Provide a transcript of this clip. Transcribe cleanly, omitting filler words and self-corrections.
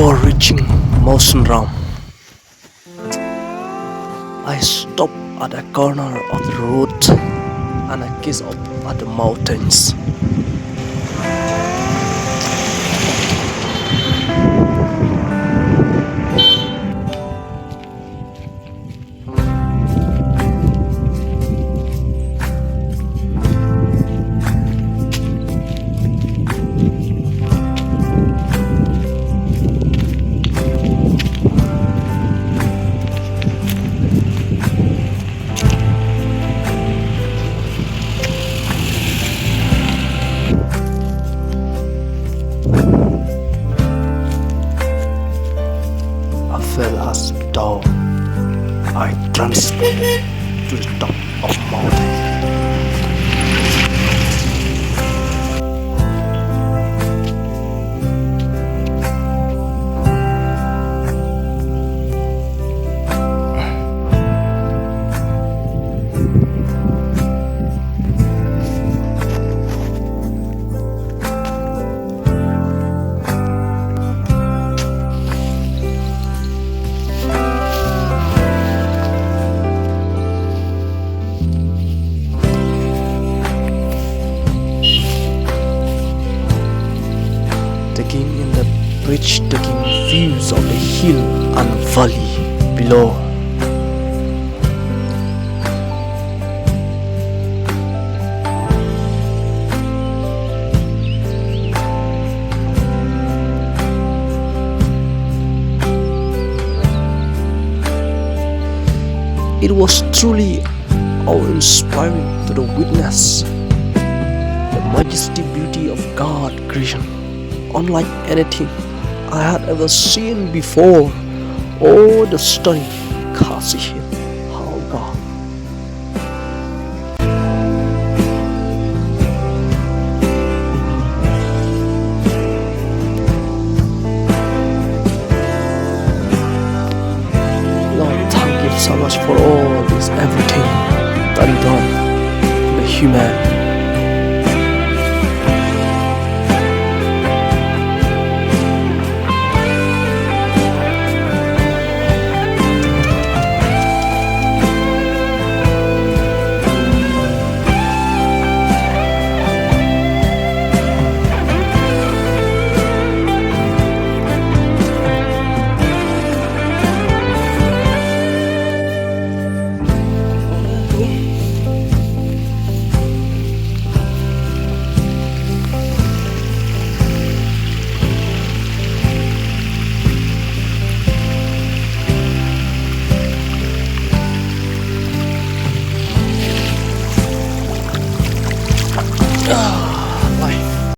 Before reaching Ram, I stop at a corner of the road and I gaze up at the mountains. I felt as though I transported to the top of mountain. Taking in the breathtaking views of the hill and valley below. It was truly awe-inspiring to the witness the majestic beauty of God creation, unlike anything I had ever seen before. Oh, the stunning Khasi Hill, how God. Lord, thank you so much for all this, everything that you done to the human. Ah.